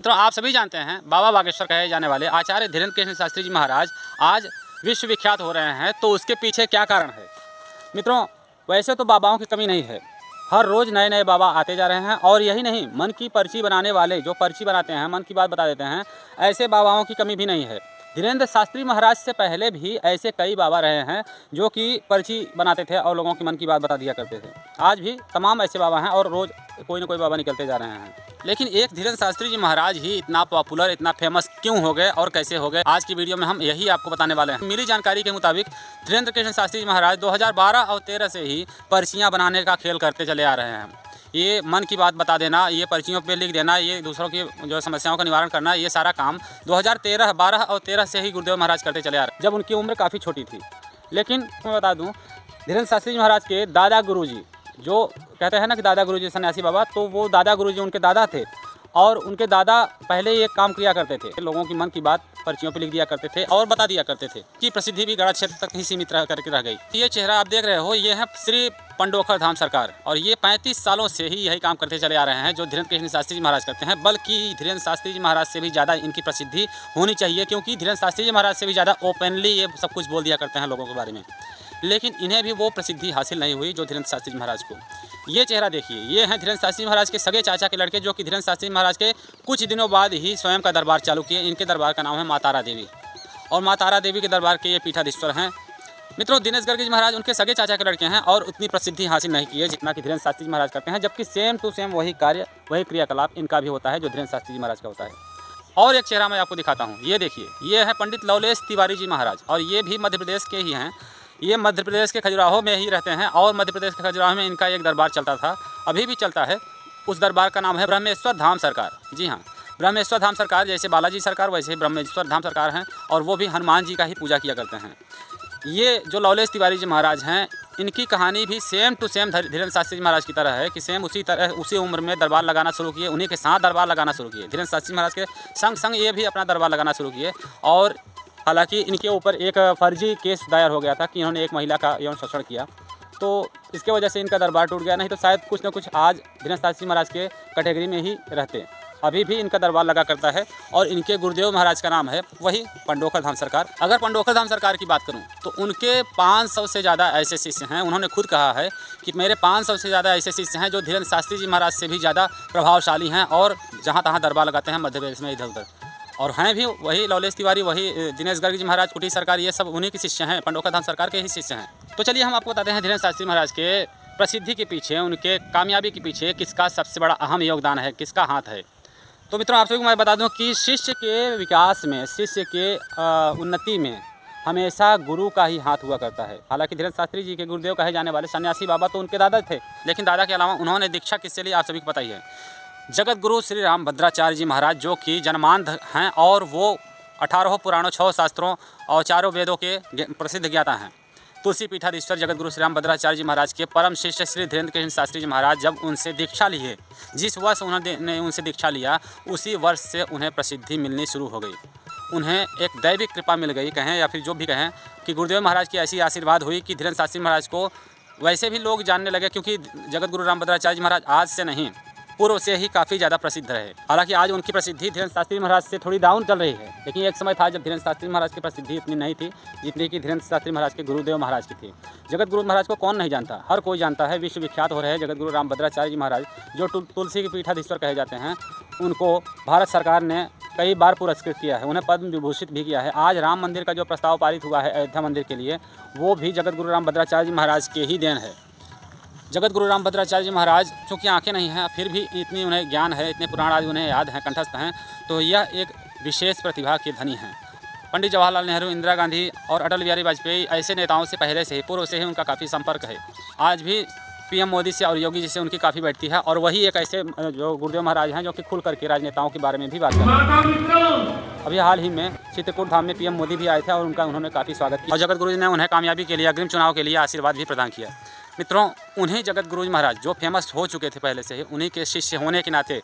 तो आप सभी जानते हैं बाबा बागेश्वर कहे जाने वाले आचार्य धीरेन्द्र कृष्ण शास्त्री जी महाराज आज विश्वविख्यात हो रहे हैं। तो उसके पीछे क्या कारण है मित्रों? वैसे तो बाबाओं की कमी नहीं है, हर रोज़ नए नए बाबा आते जा रहे हैं। और यही नहीं, मन की पर्ची बनाने वाले जो पर्ची बनाते हैं, मन की बात बता देते हैं, ऐसे बाबाओं की कमी भी नहीं है। धीरेन्द्र शास्त्री महाराज से पहले भी ऐसे कई बाबा रहे हैं जो कि पर्ची बनाते थे और लोगों की मन की बात बता दिया करते थे। आज भी तमाम ऐसे बाबा हैं और रोज़ कोई ना कोई बाबा निकलते जा रहे हैं। लेकिन एक धीरेन्द्र शास्त्री जी महाराज ही इतना पॉपुलर, इतना फेमस क्यों हो गए और कैसे हो गए, आज की वीडियो में हम यही आपको बताने वाले हैं। मिली जानकारी के मुताबिक धीरेन्द्र कृष्ण शास्त्री जी महाराज 2012 और 13 से ही पर्चियाँ बनाने का खेल करते चले आ रहे हैं। ये मन की बात बता देना, ये पर्चियों पे लिख देना, ये दूसरों की जो समस्याओं का निवारण करना, ये सारा काम 2013, 12 और 13 से ही गुरुदेव महाराज करते चले आ रहे हैं, जब उनकी उम्र काफ़ी छोटी थी। लेकिन मैं बता दूं, धीरेन्द्र शास्त्री जी महाराज के दादा गुरुजी, जो कहते हैं ना कि दादा गुरुजी सन्यासी बाबा, तो वो दादा गुरुजी उनके दादा थे। और उनके दादा पहले ये काम किया करते थे, लोगों की मन की बात पर्चियों पे लिख दिया करते थे और बता दिया करते थे कि प्रसिद्धि भी गढ़ा क्षेत्र तक ही सीमित करके रह गई। ये चेहरा आप देख रहे हो, ये है श्री पंडोखर धाम सरकार, और ये 35 सालों से ही यही काम करते चले आ रहे हैं जो धीरेन्द्र कृष्ण शास्त्री जी महाराज करते हैं। बल्कि धीरेन्द्र शास्त्री जी महाराज से भी ज़्यादा इनकी प्रसिद्धि होनी चाहिए, क्योंकि धीरेन्द्र शास्त्री जी महाराज से भी ज़्यादा ओपनली ये सब कुछ बोल दिया करते हैं लोगों के बारे में। लेकिन इन्हें भी वो प्रसिद्धि हासिल नहीं हुई जो धीरेन्द्र शास्त्री जी महाराज को। ये चेहरा देखिए, ये हैं धीरेन्द्र शास्त्री महाराज के सगे चाचा के लड़के, जो कि धीरेन्द्र शास्त्री महाराज के कुछ दिनों बाद ही स्वयं का दरबार चालू किए। इनके दरबार का नाम है माँ तारा देवी, और माँ तारा देवी के दरबार के ये पीठाधीश्वर हैं। मित्रों, दिनेश गर्ग जी महाराज उनके सगे चाचा के लड़के हैं और उतनी प्रसिद्धि हासिल नहीं की है जितना कि धीरेन्द्र शास्त्री जी महाराज करते हैं, जबकि सेम टू सेम वही कार्य, वही क्रियाकलाप इनका भी होता है जो धीरेन्द्र शास्त्री जी महाराज का होता है। और एक चेहरा मैं आपको दिखाता हूँ, ये देखिए, ये है पंडित लवलेश तिवारी जी महाराज, और ये भी मध्य प्रदेश के ही हैं। ये मध्य प्रदेश के खजुराहो में ही रहते हैं, और मध्य प्रदेश के खजुराहो में इनका एक दरबार चलता था, अभी भी चलता है। उस दरबार का नाम है ब्रह्मेश्वर धाम सरकार। जी हाँ, ब्रह्मेश्वर धाम सरकार, जैसे बालाजी सरकार वैसे ही ब्रह्मेश्वर धाम सरकार हैं, और वो भी हनुमान जी का ही पूजा किया करते हैं। ये जो लवलेश तिवारी जी महाराज हैं, इनकी कहानी भी same to same Dhirendra Shastri ji Maharaj की तरह है कि सेम उसी तरह उसी उम्र में दरबार लगाना शुरू किए, उन्हीं के साथ दरबार लगाना शुरू किए। धीरेन्द्र शास्त्री महाराज के संग संग ये भी अपना दरबार लगाना शुरू किए। और हालांकि इनके ऊपर एक फर्जी केस दायर हो गया था कि इन्होंने एक महिला का यौन शोषण किया, तो इसके वजह से इनका दरबार टूट गया। नहीं तो शायद कुछ न कुछ आज धीरेन्द्र शास्त्री महाराज के कैटेगरी में ही रहते। अभी भी इनका दरबार लगा करता है, और इनके गुरुदेव महाराज का नाम है वही पंडोखर धाम सरकार। अगर पंडोखर धाम सरकार की बात करूं तो उनके 500 से ज़्यादा ऐसे शिष्य हैं। उन्होंने खुद कहा है कि मेरे 500 से ज़्यादा ऐसे शिष्य हैं जो धीरेन्द्र शास्त्री जी महाराज से भी ज़्यादा प्रभावशाली हैं, और जहाँ तहाँ दरबार लगाते हैं मध्य प्रदेश में इधर उधर। और हैं भी वही लवलेश तिवारी, वही दिनेश गर्ग जी महाराज, कुटी सरकार, ये सब उन्हीं के शिष्य हैं, पंडोखर धाम सरकार के ही शिष्य हैं। तो चलिए हम आपको बताते हैं धीरेन्द्र शास्त्री महाराज के प्रसिद्धि के पीछे, उनके कामयाबी के पीछे किसका सबसे बड़ा अहम योगदान है, किसका हाथ है। तो मित्रों, आप सभी को मैं बता दूं कि शिष्य के विकास में, शिष्य के उन्नति में हमेशा गुरु का ही हाथ हुआ करता है। हालांकि धीरेन्द्र शास्त्री जी के गुरुदेव कहे जाने वाले सन्यासी बाबा तो उनके दादा थे, लेकिन दादा के अलावा उन्होंने दीक्षा किससे ली आप सभी को पता ही है। जगत गुरु श्री राम भद्राचार्य जी महाराज, जो कि जन्मांध हैं, और वो 18 पुराणों, 6 शास्त्रों और 4 वेदों के प्रसिद्ध ज्ञाता हैं। तुलसी पीठाधीश्वर जगत गुरु श्री राम भद्राचार्य जी महाराज के परम शिष्य श्री धीरेन्द्र कृष्ण शास्त्री जी महाराज जब उनसे दीक्षा लिए, जिस वर्ष उन्होंने उनसे दीक्षा लिया, उसी वर्ष से उन्हें प्रसिद्धि मिलनी शुरू हो गई। उन्हें एक दैविक कृपा मिल गई, कहें या फिर जो भी कहें, कि गुरुदेव महाराज की ऐसी आशीर्वाद हुई कि धीरेन्द्र शास्त्री महाराज को वैसे भी लोग जानने लगे, क्योंकि जगत गुरु राम भद्राचार्य जी महाराज आज से नहीं, पूर्व से ही काफ़ी ज़्यादा प्रसिद्ध रहे। हालांकि आज उनकी प्रसिद्धि धीरेन्द्र शास्त्री महाराज से थोड़ी डाउन चल रही है, लेकिन एक समय था जब धीरेन्द्र शास्त्री महाराज की प्रसिद्धि इतनी नहीं थी जितनी कि धीरेन्द्र शास्त्री महाराज के गुरुदेव महाराज की थी। जगत गुरु महाराज को कौन नहीं जानता, हर कोई जानता है। विश्वविख्यात हो रहे हैं जगत गुरु राम भद्राचार्य जी महाराज, जो तुलसी के पीठाधीश्वर कहे जाते हैं। उनको भारत सरकार ने कई बार पुरस्कृत किया है, उन्हें पद्म विभूषित भी किया है। आज राम मंदिर का जो प्रस्ताव पारित हुआ है अयोध्या मंदिर के लिए, वो भी जगत गुरु राम भद्राचार्य जी महाराज के ही देन है। जगत गुरु राम भद्राचार्य जी महाराज, चूँकि आंखें नहीं हैं, फिर भी इतनी उन्हें ज्ञान है, इतने पुराण आज उन्हें याद हैं, कंठस्थ हैं, तो यह एक विशेष प्रतिभा के धनी हैं। पंडित जवाहरलाल नेहरू, इंदिरा गांधी और अटल बिहारी वाजपेयी ऐसे नेताओं से पहले से ही, पूर्व से ही उनका काफ़ी संपर्क है। आज भी पीएम मोदी से और योगी जी से उनकी काफ़ी बैठती है, और वही एक ऐसे जो गुरुदेव महाराज हैं जो कि खुल करके राजनेताओं के बारे में भी बात करते हैं। अभी हाल ही में चित्रकूट धाम में पीएम मोदी भी आए थे और उन्होंने काफ़ी स्वागत किया, और जगत गुरु जी ने उन्हें कामयाबी के लिए, अग्रिम चुनाव के लिए आशीर्वाद भी प्रदान किया। मित्रों, उन्हीं जगत गुरु जी महाराज जो फेमस हो चुके थे पहले से ही, उन्हीं के शिष्य होने के नाते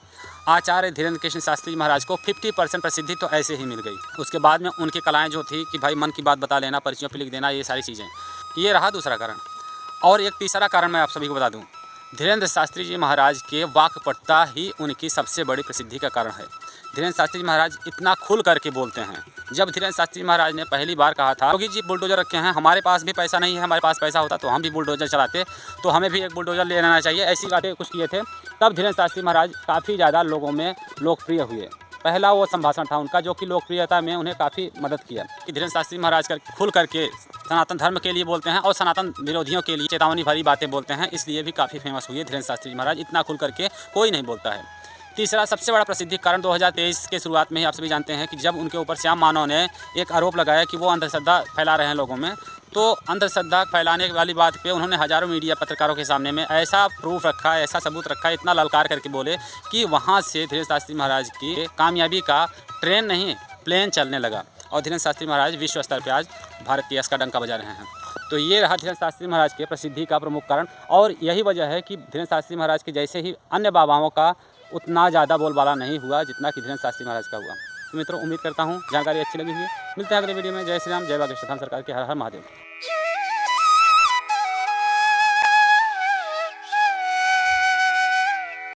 आचार्य धीरेन्द्र कृष्ण शास्त्री जी महाराज को 50% प्रसिद्धि तो ऐसे ही मिल गई। उसके बाद में उनकी कलाएँ जो थी कि भाई मन की बात बता लेना, पर्चियों पर लिख देना, ये सारी चीज़ें, ये रहा दूसरा कारण। और एक तीसरा कारण मैं आप सभी को बता दूं, धीरेन्द्र शास्त्री जी महाराज के वाक्पटुता ही उनकी सबसे बड़ी प्रसिद्धि का कारण है। धीरेन्द्र शास्त्री जी महाराज इतना खुल करके बोलते हैं। जब धीरेन्द्र शास्त्री जी महाराज ने पहली बार कहा था योगी जी बुलडोजर रखे हैं, हमारे पास भी पैसा नहीं है, हमारे पास पैसा होता तो हम भी बुलडोजर चलाते, तो हमें भी एक बुलडोजर ले लेना चाहिए, ऐसी बातें कुछ किए थे। तब धीरेन्द्र शास्त्री महाराज काफ़ी ज़्यादा लोगों में लोकप्रिय हुए। पहला वो संभाषण था उनका जो कि लोकप्रियता में उन्हें काफ़ी मदद किया। कि धीरेन्द्र शास्त्री महाराज खुल करके सनातन धर्म के लिए बोलते हैं और सनातन विरोधियों के लिए चेतावनी भरी बातें बोलते हैं, इसलिए भी काफ़ी फेमस हुए धीरेन्द्र शास्त्री जी महाराज। इतना खुल करके कोई नहीं बोलता है। तीसरा सबसे बड़ा प्रसिद्धि कारण 2023 के शुरुआत में ही आप सभी जानते हैं कि जब उनके ऊपर श्याम मानव ने एक आरोप लगाया कि वो अंधश्रद्धा फैला रहे हैं लोगों में, तो अंधश्रद्धा फैलाने वाली बात पे उन्होंने हज़ारों मीडिया पत्रकारों के सामने में ऐसा प्रूफ रखा, ऐसा सबूत रखा, इतना ललकार करके बोले कि वहाँ से धीरेन्द्र शास्त्री महाराज की कामयाबी का ट्रेन नहीं प्लेन चलने लगा और धीरेन्द्र शास्त्री महाराज विश्व स्तर पर आज भारत की यश का डंका बजा रहे हैं। तो ये रहा धीरेन्द्र शास्त्री महाराज के प्रसिद्धि का प्रमुख कारण और यही वजह है कि धीरेन्द्र शास्त्री महाराज के जैसे ही अन्य बाबाओं का उतना ज़्यादा बोलबाला नहीं हुआ जितना कि धीरेन्द्र शास्त्री महाराज का हुआ। तो मित्रों, उम्मीद करता हूँ जानकारी अच्छी लगी हुई। मिलते हैं अगले वीडियो में। जय श्री राम, जय बागेश्वर धाम सरकार के हर हर महादेव।